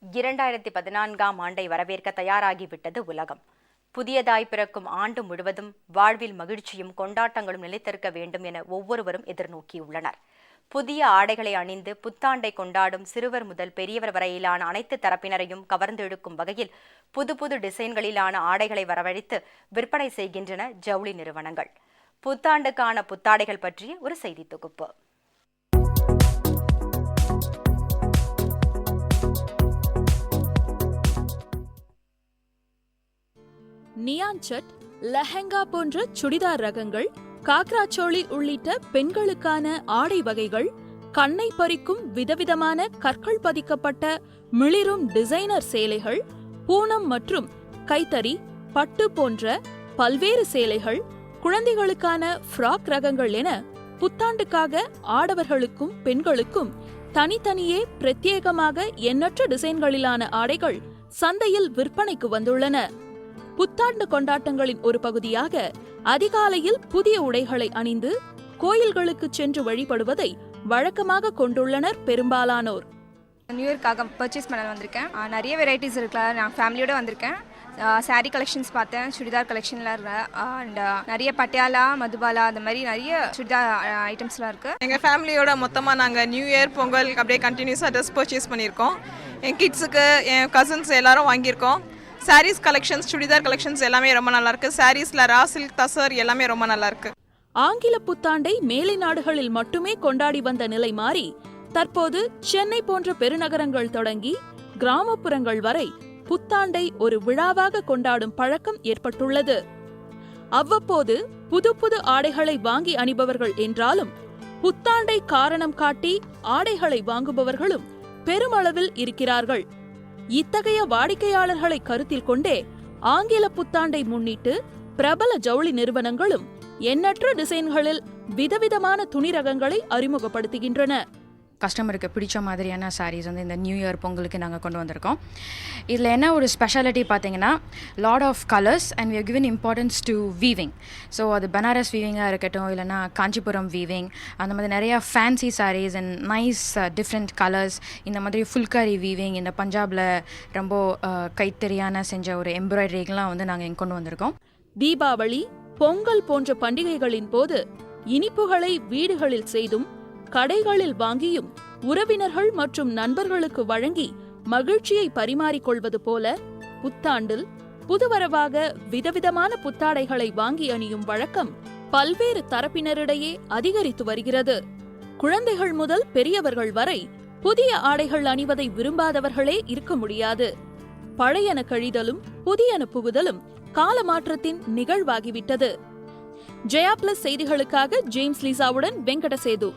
2014ஆம் ஆண்டை வரவேற்க தயாராகிவிட்டது உலகம். புதியதாய் பிறக்கும் ஆண்டு முழுவதும் வாழ்வில் மகிழ்ச்சியும் கொண்டாட்டங்களும் நிலைத்திருக்க வேண்டும் என ஒவ்வொருவரும் எதிர்நோக்கியுள்ளனர். புதிய ஆடைகளை அணிந்து புத்தாண்டை கொண்டாடும் சிறுவர் முதல் பெரியவர் வரையிலான அனைத்து தரப்பினரையும் கவர்ந்தெழுக்கும் வகையில் புது புது டிசைன்களிலான ஆடைகளை வரவழைத்து விற்பனை செய்கின்றன ஜவுளி நிறுவனங்கள். புத்தாண்டுக்கான புத்தாடைகள் பற்றிய ஒரு செய்தி தொகுப்பு. நியான் சட், லெஹங்கா போன்ற சுடிதார் ரகங்கள், காக்ரா சோளி உள்ளிட்ட பெண்களுக்கான ஆடை வகைகள், கண்ணை பறிக்கும் விதவிதமான கற்கள் பதிக்கப்பட்ட மிளிரும் டிசைனர் சேலைகள், பூனம் மற்றும் கைத்தறி, பட்டு போன்ற பல்வேறு சேலைகள், குழந்தைகளுக்கான ஃப்ராக் ரகங்கள் என புத்தாண்டுக்காக ஆடவர்களுக்கும் பெண்களுக்கும் தனித்தனியே பிரத்யேகமாக எண்ணற்ற டிசைன்களிலான ஆடைகள் சந்தையில் விற்பனைக்கு வந்துள்ளன. புத்தாண்டு கொண்டாட்டங்களின் ஒரு பகுதியாக அதிகாலையில் புதிய உடைகளை அணிந்து கோயில்களுக்கு சென்று வழிபடுவதை வழக்கமாக கொண்டுள்ளனர் பெரும்பாலானோர். நியூ இயர்க்காக பர்ச்சேஸ் பண்ண வந்திருக்கேன். நிறைய வெரைட்டிஸ் இருக்குல்ல, நான் ஃபேமிலியோட வந்திருக்கேன். சாரீ கலெக்ஷன்ஸ் பார்த்தேன், சுடிதார் கலெக்ஷன்லாம் அண்ட் நிறைய பட்டியாலா, மதுபாலா, அந்த மாதிரி நிறைய சுடிதார் ஐட்டம்ஸ்லாம் இருக்குது. எங்கள் ஃபேமிலியோட மொத்தமாக நாங்கள் நியூ இயர் பொங்கல் அப்படியே கண்டினியூஸாக ட்ரெஸ் பர்ச்சேஸ் பண்ணியிருக்கோம். என் கிட்ஸுக்கு, என் கசின்ஸ் எல்லாரும் வாங்கியிருக்கோம். சாரீஸ் கலெக்ஷன்ஸ், சுடிதார் கலெக்ஷன்ஸ் எல்லாமே ரொம்ப நல்லா இருக்கு. சாரீஸ்ல ரா சில்க், தசர் எல்லாமே ரொம்ப நல்லா இருக்கு. ஆங்கில புத்தாண்டை மேலை நாடுகளில் மட்டுமே கொண்டாடி வந்த நிலை மாறி தற்போது சென்னை போன்ற பெருநகரங்கள் தொடங்கி கிராமப்புறங்கள் வரை புத்தாண்டை ஒரு விழாவாக கொண்டாடும் பழக்கம் ஏற்பட்டுள்ளது. அவ்வப்போது புது புது ஆடைகளை வாங்கி அணிபவர்கள் என்றாலும் புத்தாண்டை காரணம் காட்டி ஆடைகளை வாங்குபவர்களும் பெருமளவில் இருக்கிறார்கள். இத்தகைய வாடிக்கையாளர்களை கருத்தில் கொண்டே ஆங்கில புத்தாண்டை முன்னிட்டு பிரபல ஜவுளி நிறுவனங்களும் எண்ணற்ற டிசைன்களில் விதவிதமான துணி ரகங்களை அறிமுகப்படுத்துகின்றன. கஸ்டமருக்கு பிடிச்ச மாதிரியான சாரீஸ் வந்து இந்த நியூ இயர் பொங்கலுக்கு நாங்கள் கொண்டு வந்திருக்கோம். இதில் என்ன ஒரு ஸ்பெஷாலிட்டி பார்த்தீங்கன்னா, lot of colours and we have given importance to weaving. So அது பனாரஸ் வீவிங்காக இருக்கட்டும், இல்லைனா காஞ்சிபுரம் வீவிங், அந்த மாதிரி நிறையா fancy saris and nice different colours, இந்த மாதிரி ஃபுல்காரி வீவிங், இந்த பஞ்சாபில் ரொம்ப கைத்தறியான செஞ்ச ஒரு எம்ப்ராய்டரிகெலாம் வந்து நாங்கள் இங்கே கொண்டு வந்திருக்கோம். தீபாவளி, பொங்கல் போன்ற பண்டிகைகளின் போது இனிப்புகளை வீடுகளில் செய்தும் கடைகளில் வாங்கியும் உறவினர்கள் மற்றும் நண்பர்களுக்கு வழங்கி மகிழ்ச்சியை பரிமாறிக்கொள்வது போல புத்தாண்டில் புதுவரவாக விதவிதமான புத்தாடைகளை வாங்கி அணியும் வழக்கம் பல்வேறு தரப்பினரிடையே அதிகரித்து வருகிறது. குழந்தைகள் முதல் பெரியவர்கள் வரை புதிய ஆடைகள் அணிவதை விரும்பாதவர்களே இருக்க முடியாது. பழையன கழிதலும் புதியன புகுதலும் காலமாற்றத்தின் நிகழ்வாகிவிட்டது. ஜெயா பிளஸ் செய்திகளுக்காக ஜேம்ஸ் லீசாவுடன் வெங்கடசேது.